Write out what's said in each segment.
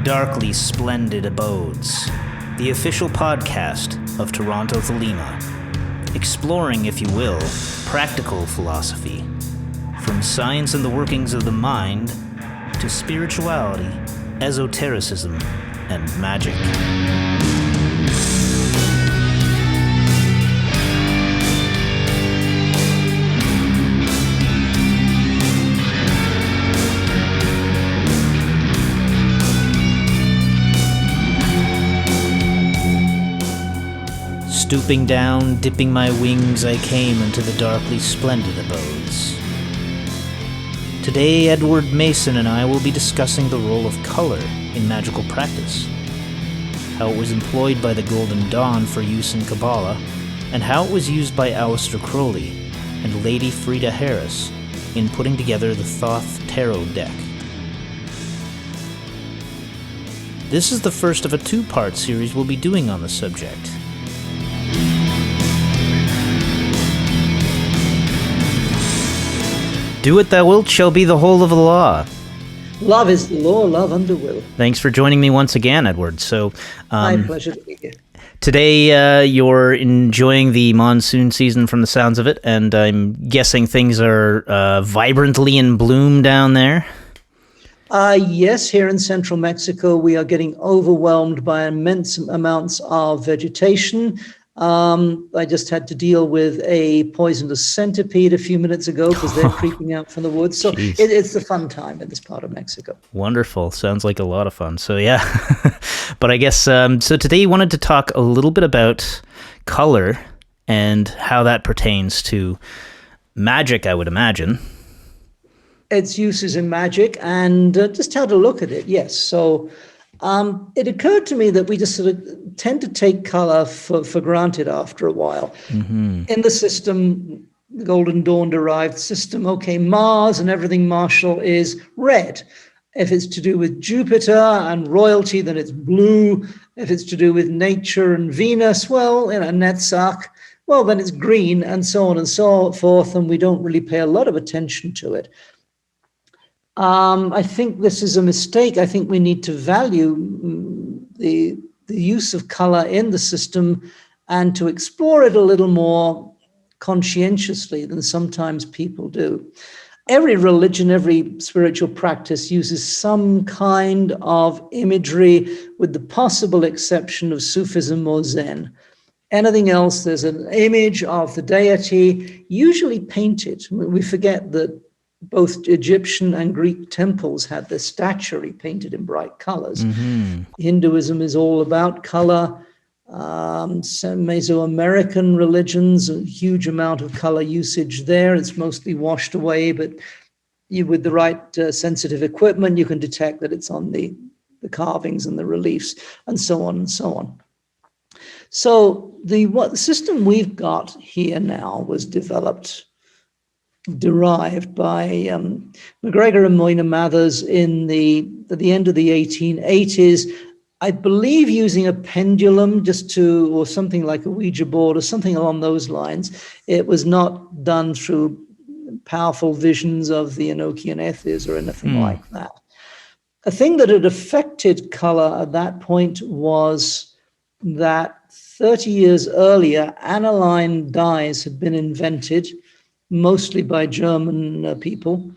Darkly Splendid Abodes, the official podcast of Toronto Thelema, exploring, if you will, practical philosophy, from science and the workings of the mind to spirituality, esotericism, and magic. Stooping down, dipping my wings, I came into the darkly splendid abodes. Today, Edward Mason and I will be discussing the role of color in magical practice, how it was employed by the Golden Dawn for use in Kabbalah, and how it was used by Aleister Crowley and Lady Frida Harris in putting together the Thoth Tarot deck. This is the first of a two-part series we'll be doing on the subject. Do what thou wilt shall be the whole of the law. Love is the law, love under will. Thanks for joining me once again, Edward. My pleasure to be here. Today you're enjoying the monsoon season from the sounds of it, and I'm guessing things are vibrantly in bloom down there. Yes, here in central Mexico, we are getting overwhelmed by immense amounts of vegetation. I just had to deal with a poisonous centipede a few minutes ago because they're creeping out from the woods. So it's a fun time in this part of Mexico. Wonderful. Sounds like a lot of fun. So yeah, but I guess, so today you wanted to talk a little bit about color and how that pertains to magic, I would imagine. Its uses in magic and just how to look at it. Yes. So it occurred to me that we just sort of tend to take color for granted after a while. Mm-hmm. In the system, the Golden Dawn-derived system, okay, Mars and everything martial is red. If it's to do with Jupiter and royalty, then it's blue. If it's to do with nature and Venus, well, Netzach, well, then it's green, and so on and so forth, and we don't really pay a lot of attention to it. I think this is a mistake. I think we need to value the use of color in the system and to explore it a little more conscientiously than sometimes people do. Every religion, every spiritual practice uses some kind of imagery, with the possible exception of Sufism or Zen. Anything else, there's an image of the deity, usually painted. We forget that both Egyptian and Greek temples had their statuary painted in bright colors. Mm-hmm. Hinduism is all about color. Some Mesoamerican religions, a huge amount of color usage there. It's mostly washed away, but with the right sensitive equipment, you can detect that it's on the carvings and the reliefs, and so on and so on. So the system we've got here now was derived by McGregor and Moyna Mathers at the end of the 1880s, I believe using a pendulum or something like a Ouija board or something along those lines. It was not done through powerful visions of the Enochian Ethers or anything like that. A thing that had affected color at that point was that 30 years earlier, aniline dyes had been invented, mostly by German people.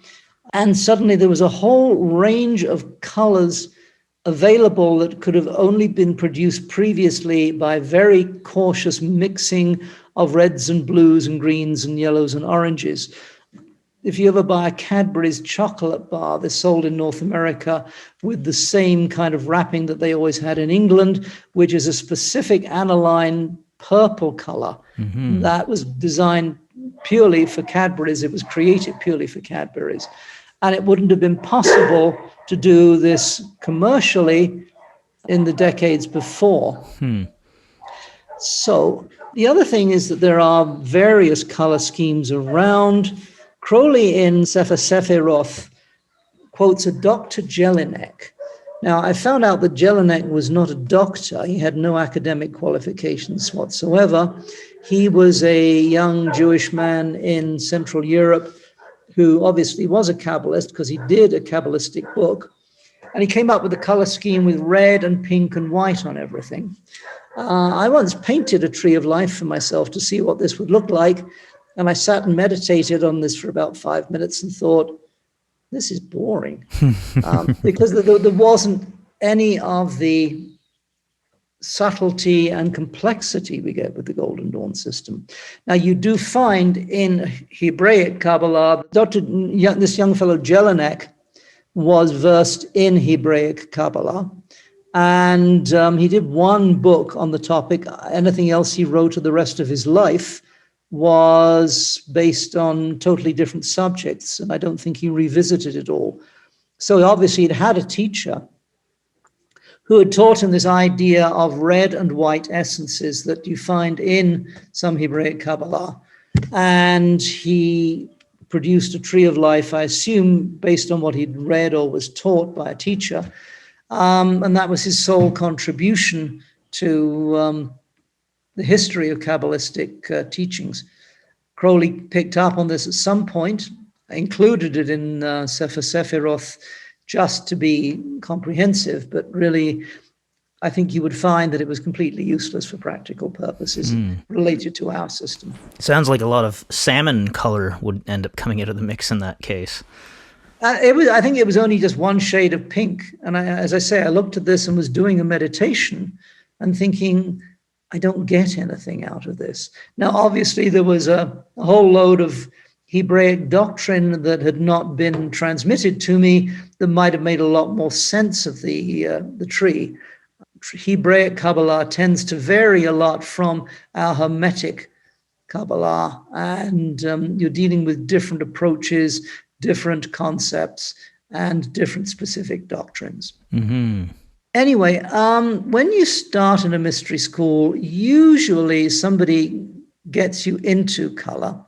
And suddenly there was a whole range of colors available that could have only been produced previously by very cautious mixing of reds and blues and greens and yellows and oranges. If you ever buy a Cadbury's chocolate bar, they're sold in North America with the same kind of wrapping that they always had in England, which is a specific aniline purple color that was designed purely for Cadbury's. It was created purely for Cadbury's. And it wouldn't have been possible to do this commercially in the decades before. So the other thing is that there are various color schemes around. Crowley in Sefer Sephiroth quotes a Dr. Jelinek. Now, I found out that Jelinek was not a doctor. He had no academic qualifications whatsoever. He was a young Jewish man in Central Europe who obviously was a Kabbalist because he did a Kabbalistic book. And he came up with a color scheme with red and pink and white on everything. I once painted a tree of life for myself to see what this would look like. And I sat and meditated on this for about 5 minutes and thought, this is boring. Because there wasn't any of the subtlety and complexity we get with the Golden Dawn system. Now, you do find in Hebraic Kabbalah, this young fellow Jelinek was versed in Hebraic Kabbalah, and he did one book on the topic. Anything else he wrote for the rest of his life was based on totally different subjects, and I don't think he revisited it all. So obviously he'd had a teacher who had taught him this idea of red and white essences that you find in some Hebraic Kabbalah. And he produced a tree of life, I assume, based on what he'd read or was taught by a teacher. And that was his sole contribution to the history of Kabbalistic teachings. Crowley picked up on this at some point, included it in Sefer Sephiroth, just to be comprehensive, but really, I think you would find that it was completely useless for practical purposes related to our system. Sounds like a lot of salmon color would end up coming out of the mix in that case. I think it was only just one shade of pink. And as I say, I looked at this and was doing a meditation and thinking, I don't get anything out of this. Now, obviously, there was a whole load of Hebraic doctrine that had not been transmitted to me that might have made a lot more sense of the tree. Hebraic Kabbalah tends to vary a lot from our Hermetic Kabbalah, and you're dealing with different approaches, different concepts, and different specific doctrines. Mm-hmm. Anyway, when you start in a mystery school, usually somebody gets you into color.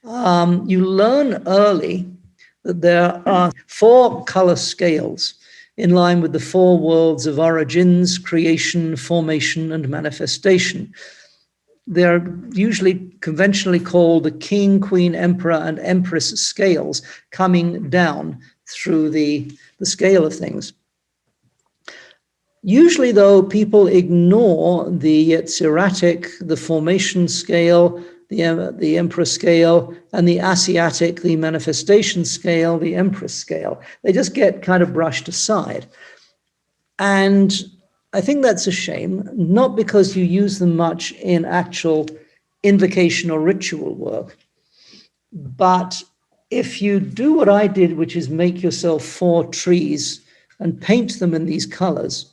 You learn early that there are 4 color scales in line with the 4 worlds of origins, creation, formation, and manifestation. They're usually conventionally called the king, queen, emperor, and empress scales, coming down through the scale of things. Usually, though, people ignore the Yetziratic, the formation scale, the emperor scale, and the Asiatic, the manifestation scale, the empress scale. They just get kind of brushed aside. And I think that's a shame, not because you use them much in actual invocation or ritual work, but if you do what I did, which is make yourself 4 trees and paint them in these colors,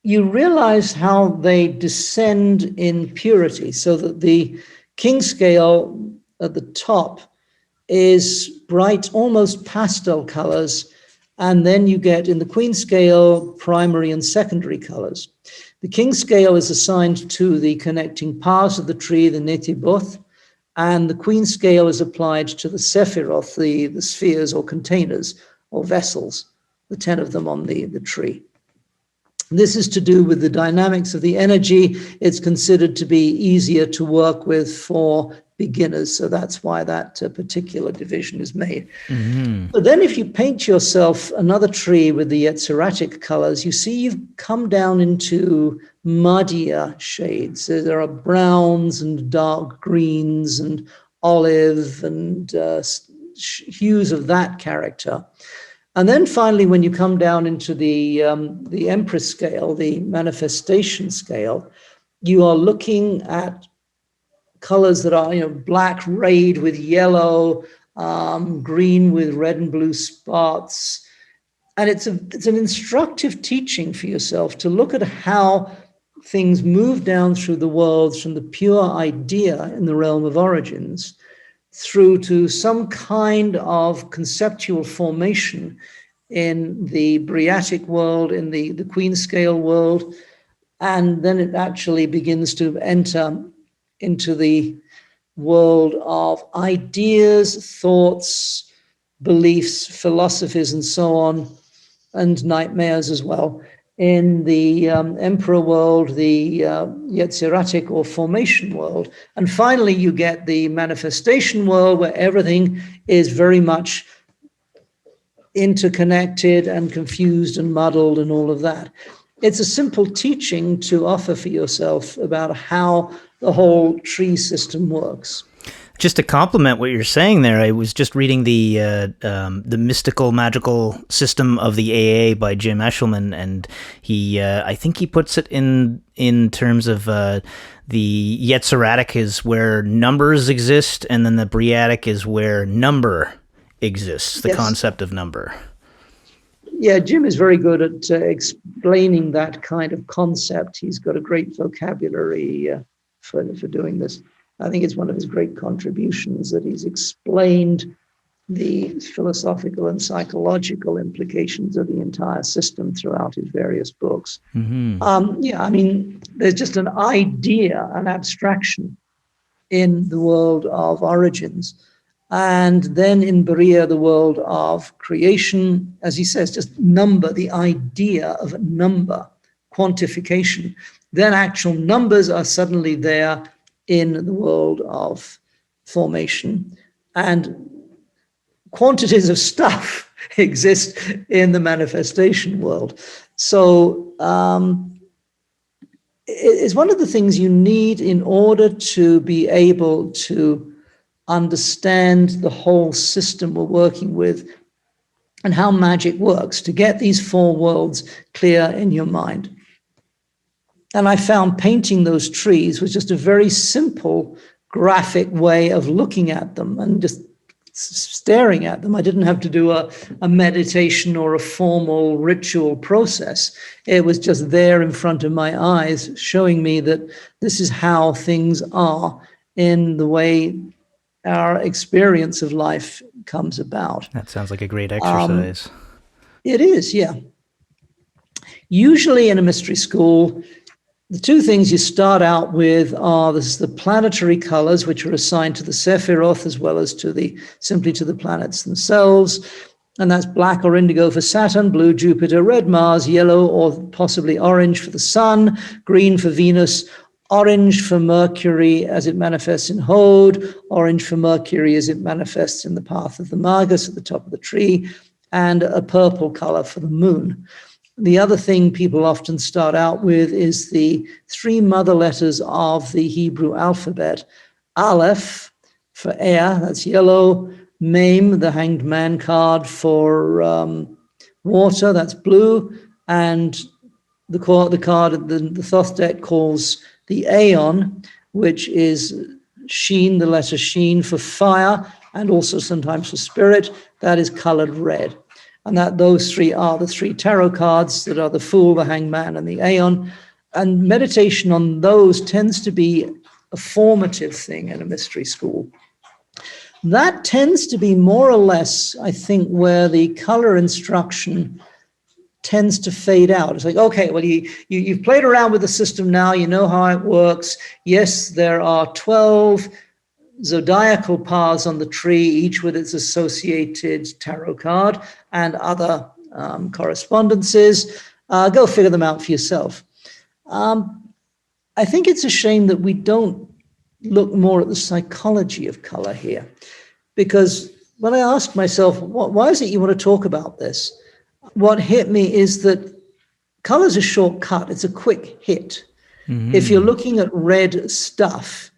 you realize how they descend in purity, so that the king scale at the top is bright, almost pastel colors, and then you get in the queen scale primary and secondary colors. The king scale is assigned to the connecting parts of the tree, the netiboth, and the queen scale is applied to the sephiroth, the spheres or containers or vessels, the 10 of them on the tree. This is to do with the dynamics of the energy. It's considered to be easier to work with for beginners, so that's why that particular division is made. Mm-hmm. But then if you paint yourself another tree with the Yetziratic colors, you see you've come down into muddier shades. So there are browns and dark greens and olive and hues of that character. And then finally, when you come down into the Empress scale, the manifestation scale, you are looking at colors that are, black rayed with yellow, green with red and blue spots. And it's an instructive teaching for yourself to look at how things move down through the worlds from the pure idea in the realm of origins through to some kind of conceptual formation in the Briatic world, in the queen scale world, and then it actually begins to enter into the world of ideas, thoughts, beliefs, philosophies, and so on, and nightmares as well. In the emperor world, the Yetziratic or formation world. And finally, you get the manifestation world where everything is very much interconnected and confused and muddled and all of that. It's a simple teaching to offer for yourself about how the whole tree system works. Just to complement what you're saying there, I was just reading the mystical magical system of the AA by Jim Eshelman, and he I think he puts it in terms of the Yetziratic is where numbers exist, and then the Briatic is where number exists, the concept of number. Yeah, Jim is very good at explaining that kind of concept. He's got a great vocabulary for doing this. I think it's one of his great contributions that he's explained the philosophical and psychological implications of the entire system throughout his various books. Mm-hmm. There's just an idea, an abstraction in the world of origins. And then in Beriah, the world of creation, as he says, just number, the idea of number, quantification. Then actual numbers are suddenly there in the world of formation, and quantities of stuff exist in the manifestation world. So it's one of the things you need in order to be able to understand the whole system we're working with and how magic works, to get these four worlds clear in your mind. And I found painting those trees was just a very simple graphic way of looking at them and just staring at them. I didn't have to do a meditation or a formal ritual process. It was just there in front of my eyes, showing me that this is how things are in the way our experience of life comes about. That sounds like a great exercise. It is, yeah. Usually in a mystery school, the two things you start out with are the planetary colors, which are assigned to the Sephiroth as well as simply to the planets themselves. And that's black or indigo for Saturn, blue Jupiter, red Mars, yellow or possibly orange for the Sun, green for Venus, orange for Mercury as it manifests in Hod, orange for Mercury as it manifests in the path of the Magus at the top of the tree, and a purple color for the Moon. The other thing people often start out with is the three mother letters of the Hebrew alphabet. Aleph for air, that's yellow. Mem, the hanged man card for water, that's blue. And the card the Thoth deck calls the Aeon, which is Sheen, the letter Sheen for fire, and also sometimes for spirit, that is colored red. And that those three are the three tarot cards that are the Fool, the Hanged Man, and the Aeon. And meditation on those tends to be a formative thing in a mystery school. That tends to be more or less, I think, where the color instruction tends to fade out. It's like, okay, well, you've played around with the system now, you know how it works. Yes, there are 12 zodiacal paths on the tree, each with its associated tarot card and other correspondences. Go figure them out for yourself. I think it's a shame that we don't look more at the psychology of color here, because when I asked myself, why is it you want to talk about this? What hit me is that color is a shortcut. It's a quick hit. Mm-hmm. If you're looking at red stuff,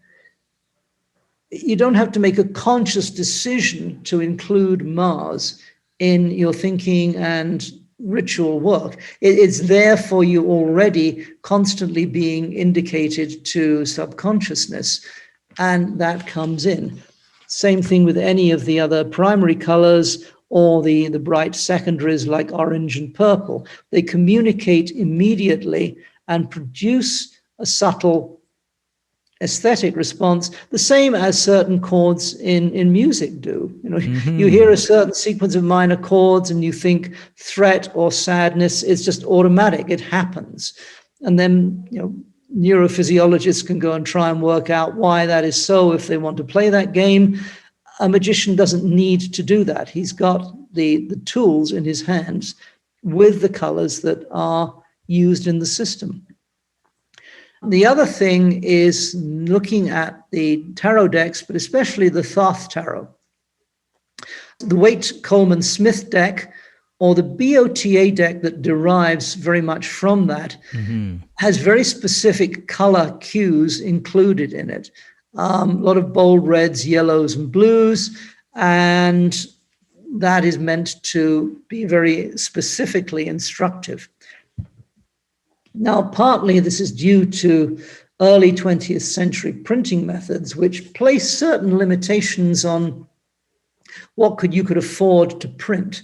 you don't have to make a conscious decision to include Mars in your thinking and ritual work. It's there for you already, constantly being indicated to subconsciousness, and that comes in. Same thing with any of the other primary colors or the bright secondaries like orange and purple. They communicate immediately and produce a subtle aesthetic response, the same as certain chords in music do. You know, mm-hmm. You hear a certain sequence of minor chords and you think threat or sadness. It's just automatic. It happens. And then, you know, neurophysiologists can go and try and work out why that is so if they want to play that game. A magician doesn't need to do that. He's got the tools in his hands with the colors that are used in the system. The other thing is looking at the tarot decks, but especially the Thoth tarot. The Waite Coleman Smith deck or the BOTA deck that derives very much from that, has very specific color cues included in it. A lot of bold reds, yellows, and blues, and that is meant to be very specifically instructive. Now, partly this is due to early 20th century printing methods, which place certain limitations on what you could afford to print.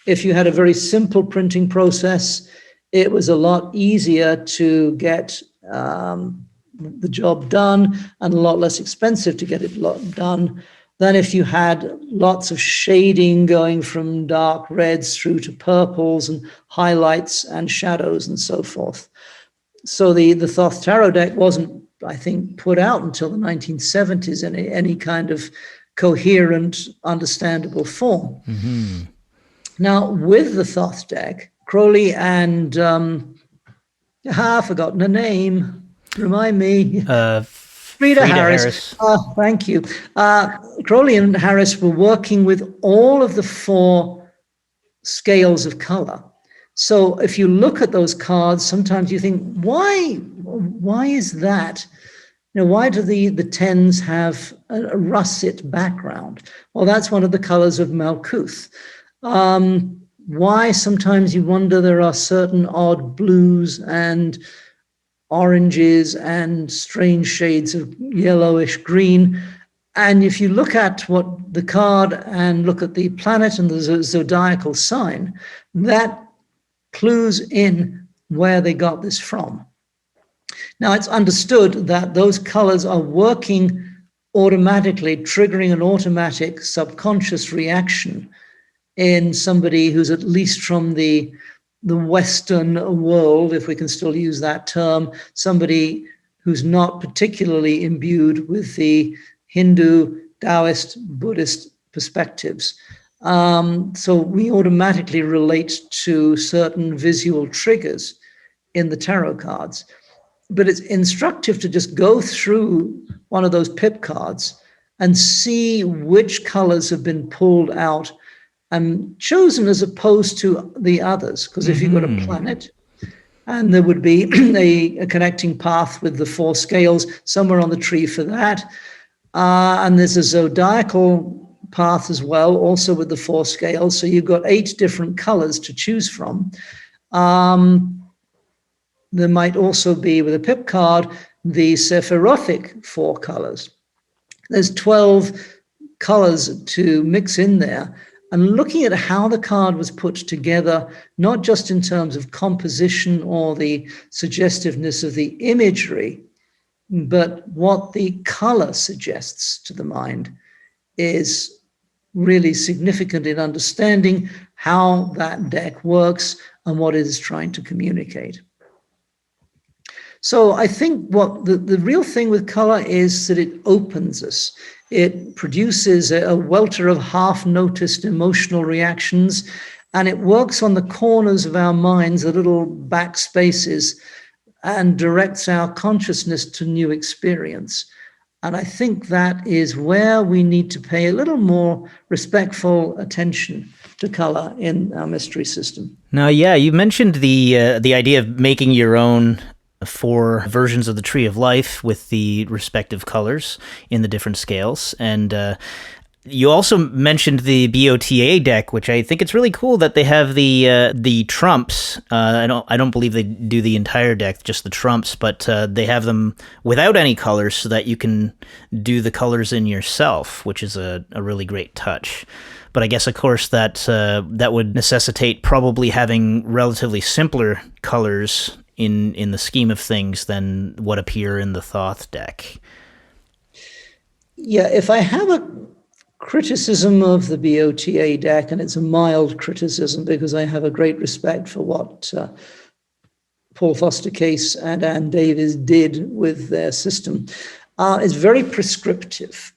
If you had a very simple printing process, it was a lot easier to get the job done and a lot less expensive to get it done than if you had lots of shading going from dark reds through to purples and highlights and shadows and so forth. So the Thoth Tarot deck wasn't, I think, put out until the 1970s in any kind of coherent, understandable form. Now, with the Thoth deck, Crowley and, I've forgotten her name. Remind me. Frida Harris. Thank you. Crowley and Harris were working with all of the 4 scales of color. So if you look at those cards, sometimes you think, why is that? Why do the 10s have a russet background? Well, that's one of the colors of Malkuth. Why sometimes you wonder there are certain odd blues and oranges and strange shades of yellowish green. And if you look at what the card and look at the planet and the zodiacal sign, that clues in where they got this from. Now, it's understood that those colors are working automatically, triggering an automatic subconscious reaction in somebody who's at least from the Western world, if we can still use that term, somebody who's not particularly imbued with the Hindu, Taoist, Buddhist perspectives. So we automatically relate to certain visual triggers in the tarot cards. But it's instructive to just go through one of those pip cards and see which colors have been pulled out and chosen as opposed to the others. Because if you've got a planet, and there would be a connecting path with the 4 scales somewhere on the tree for that. And there's a zodiacal path as well, also with the 4 scales. So you've got 8 different colors to choose from. There might also be, with a pip card, the Sephirothic 4 colors. There's 12 colors to mix in there. And looking at how the card was put together, not just in terms of composition or the suggestiveness of the imagery, but what the color suggests to the mind, is really significant in understanding how that deck works and what it is trying to communicate. So I think what the real thing with color is that it opens us. It produces a welter of half-noticed emotional reactions, and it works on the corners of our minds, the little back spaces, and directs our consciousness to new experience. And I think that is where we need to pay a little more respectful attention to color in our mystery system. Now, yeah, you mentioned the idea of making your own 4 versions of the Tree of Life with the respective colors in the different scales. And you also mentioned the BOTA deck, which I think it's really cool that they have the trumps. I don't believe they do the entire deck, just the trumps, but they have them without any colors so that you can do the colors in yourself, which is a really great touch. But I guess, of course, that would necessitate probably having relatively simpler colors in the scheme of things than what appear in the Thoth deck. Yeah, if I have a criticism of the BOTA deck, and it's a mild criticism because I have a great respect for what Paul Foster Case and Ann Davies did with their system, it's very prescriptive.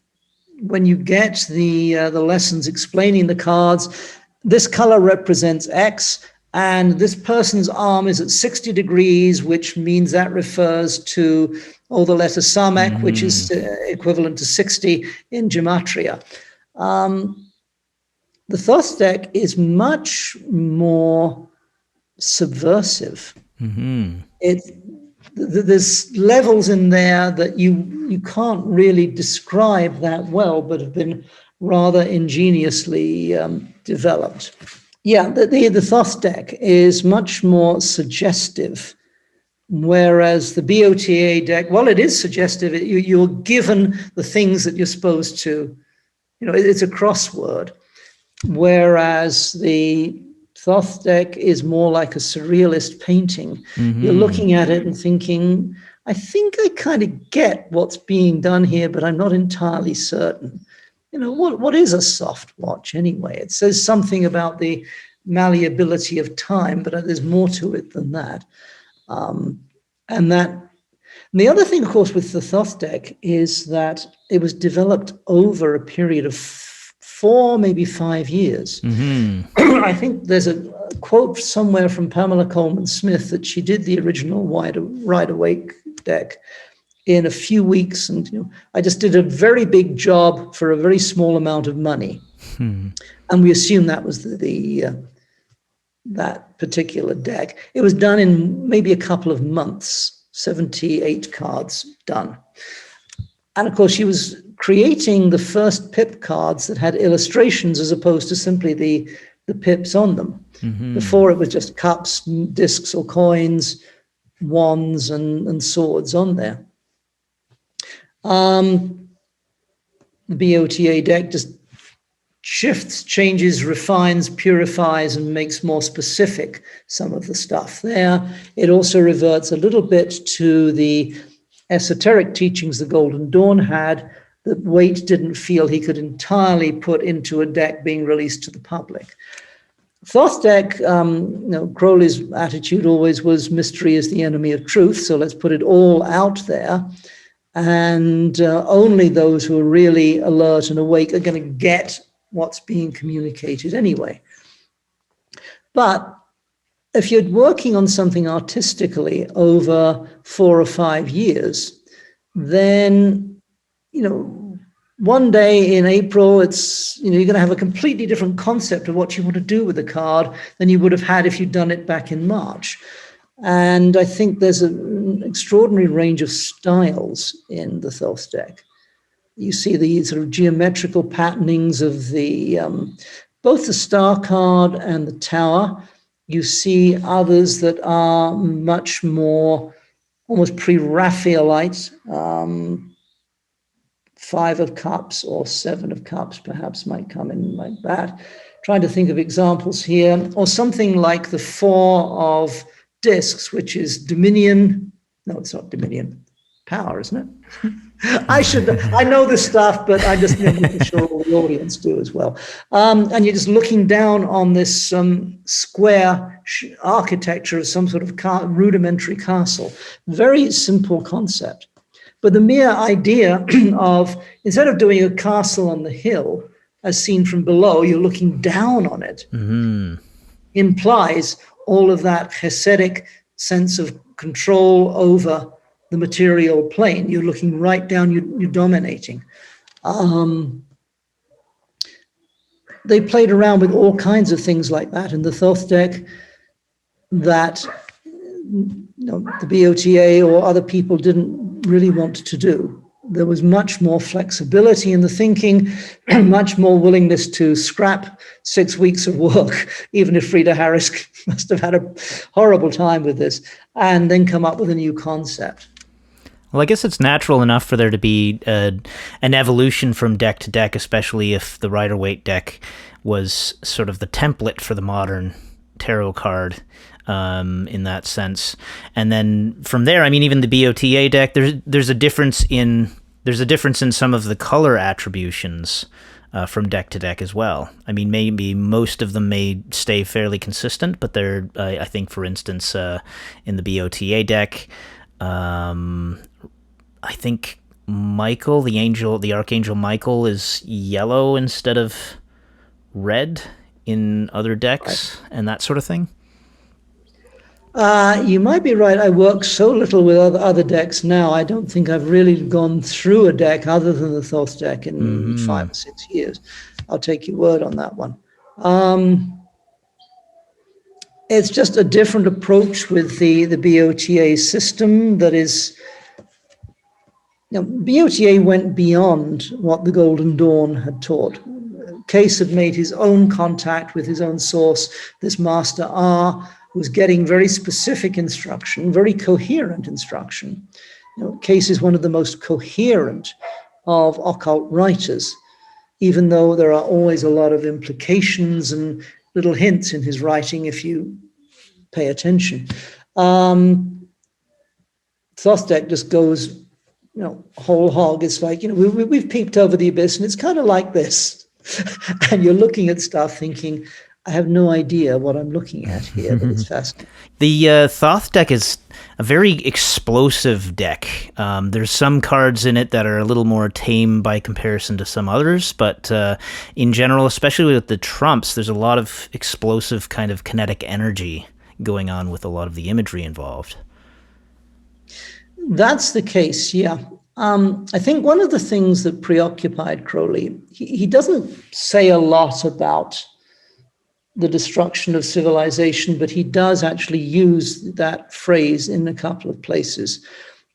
When you get the lessons explaining the cards, this color represents X, and this person's arm is at 60 degrees, which means that refers to the letter Samek, which is equivalent to 60 in gematria. The Thoth deck is much more subversive. Mm-hmm. There's levels in there that you can't really describe that well, but have been rather ingeniously developed. Yeah, the Thoth deck is much more suggestive, whereas the BOTA deck, while it is suggestive, you're given the things that you're supposed to, it's a crossword, whereas the Thoth deck is more like a surrealist painting. Mm-hmm. You're looking at it and thinking, I think I kind of get what's being done here, but I'm not entirely certain. What is a soft watch anyway? It says something about the malleability of time, but there's more to it than that. And the other thing, of course, with the Thoth deck is that it was developed over a period of 4, maybe 5 years. Mm-hmm. I think there's a quote somewhere from Pamela Coleman Smith that she did the original Wide Awake deck in a few weeks, and I just did a very big job for a very small amount of money. And we assume that was that particular deck. It was done in maybe a couple of months, 78 cards done. And of course, she was creating the first pip cards that had illustrations as opposed to simply the pips on them. Mm-hmm. Before, it was just cups, discs or coins, wands and swords on there. The BOTA deck just shifts, changes, refines, purifies, and makes more specific some of the stuff there. It also reverts a little bit to the esoteric teachings the Golden Dawn had, that Waite didn't feel he could entirely put into a deck being released to the public. Thoth deck, Crowley's attitude always was mystery is the enemy of truth, so let's put it all out there, and only those who are really alert and awake are going to get what's being communicated anyway. But if you're working on something artistically over 4 or 5 years, then, one day in April, it's, you're going to have a completely different concept of what you want to do with the card than you would have had if you'd done it back in March. And I think there's an extraordinary range of styles in the Thoth deck. You see the sort of geometrical patternings of the both the star card and the tower. You see others that are much more almost pre-Raphaelite, 5 of cups or 7 of cups perhaps might come in like that. Trying to think of examples here, or something like the 4 of discs, which is Dominion. No, it's not Dominion. Power, isn't it? I know this stuff, but I just making sure all the audience do as well. And you're just looking down on this square architecture of some sort of rudimentary castle. Very simple concept. But the mere idea of, instead of doing a castle on the hill, as seen from below, you're looking down on it, implies all of that Hasidic sense of control over the material plane. You're looking right down, you're dominating. They played around with all kinds of things like that in the Thoth deck that the BOTA or other people didn't really want to do. There was much more flexibility in the thinking, much more willingness to scrap 6 weeks of work, even if Frida Harris must have had a horrible time with this, and then come up with a new concept. Well, I guess it's natural enough for there to be an evolution from deck to deck, especially if the Rider-Waite deck was sort of the template for the modern tarot card in that sense. And then from there, I mean, even the BOTA deck, there's a difference in some of the color attributions from deck to deck as well. I mean, maybe most of them may stay fairly consistent, but they're, I think, for instance, in the BOTA deck, I think Michael, the Archangel Michael, is yellow instead of red in other decks, right, and that sort of thing. You might be right. I work so little with other decks now. I don't think I've really gone through a deck other than the Thoth deck in 5 or 6 years. I'll take your word on that one. It's just a different approach with the BOTA system that is, BOTA went beyond what the Golden Dawn had taught. Case had made his own contact with his own source. This Master R was getting very specific instruction, very coherent instruction. Case is one of the most coherent of occult writers, even though there are always a lot of implications and little hints in his writing if you pay attention. Thottek just goes, whole hog. It's like, we've peeped over the abyss, and it's kind of like this. And you're looking at stuff thinking, I have no idea what I'm looking at here, but it's fascinating. The Thoth deck is a very explosive deck. There's some cards in it that are a little more tame by comparison to some others, but in general, especially with the trumps, there's a lot of explosive kind of kinetic energy going on with a lot of the imagery involved. That's the case, yeah. I think one of the things that preoccupied Crowley, he doesn't say a lot about the destruction of civilization, but he does actually use that phrase in a couple of places.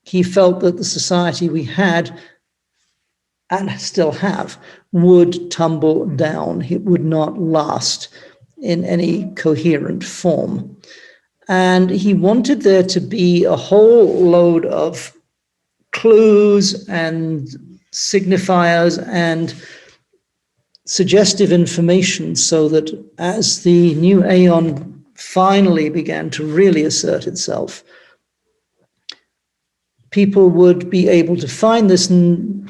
He felt that the society we had, and still have, would tumble down. It would not last in any coherent form. And he wanted there to be a whole load of clues and signifiers and suggestive information, so that as the new Aeon finally began to really assert itself, people would be able to find this and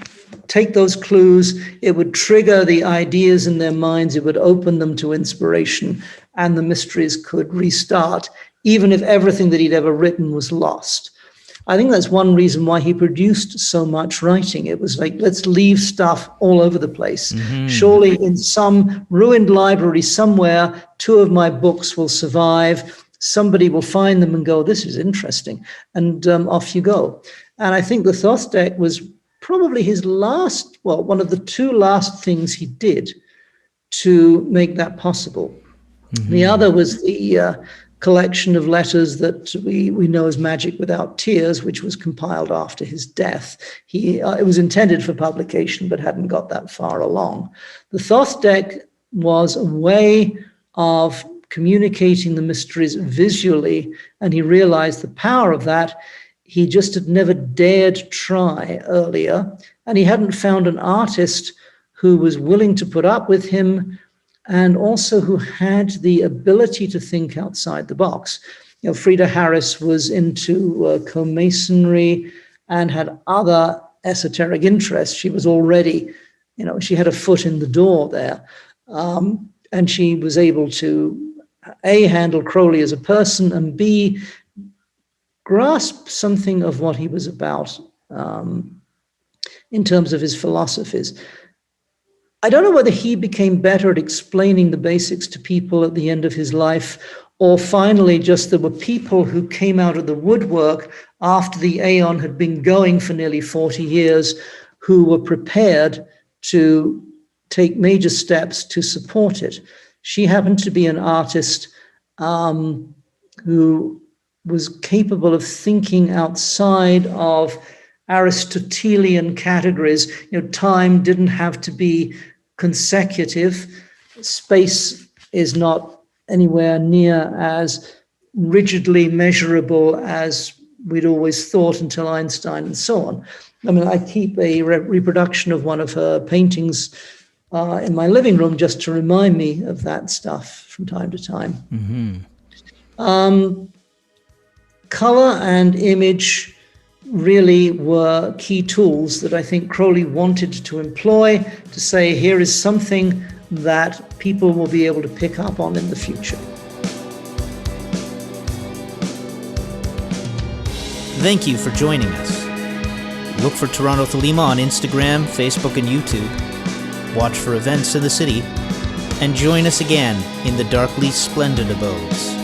take those clues. It would trigger the ideas in their minds. It would open them to inspiration, and the mysteries could restart, even if everything that he'd ever written was lost. I think that's one reason why he produced so much writing. It was like, let's leave stuff all over the place. Mm-hmm. Surely in some ruined library somewhere, 2 of my books will survive. Somebody will find them and go, this is interesting. And off you go. And I think the Thoth deck was probably his last, one of the 2 last things he did to make that possible. Mm-hmm. The other was the collection of letters that we know as Magick Without Tears, which was compiled after his death. It was intended for publication, but hadn't got that far along. The Thoth deck was a way of communicating the mysteries visually, and he realized the power of that. He just had never dared try earlier, and he hadn't found an artist who was willing to put up with him, and also who had the ability to think outside the box. Frida Harris was into co-masonry and had other esoteric interests. She was already, she had a foot in the door there. And she was able to, A, handle Crowley as a person, and B, grasp something of what he was about in terms of his philosophies. I don't know whether he became better at explaining the basics to people at the end of his life, or finally just there were people who came out of the woodwork after the Aeon had been going for nearly 40 years who were prepared to take major steps to support it. She happened to be an artist who was capable of thinking outside of Aristotelian categories. Time didn't have to be consecutive. Space is not anywhere near as rigidly measurable as we'd always thought until Einstein and so on. I mean, I keep a reproduction of one of her paintings in my living room just to remind me of that stuff from time to time. Mm-hmm. Color and image really were key tools that I think Crowley wanted to employ to say, here is something that people will be able to pick up on in the future. Thank you for joining us. Look for Toronto Thelema on Instagram, Facebook, and YouTube. Watch for events in the city. And join us again in the darkly splendid abodes.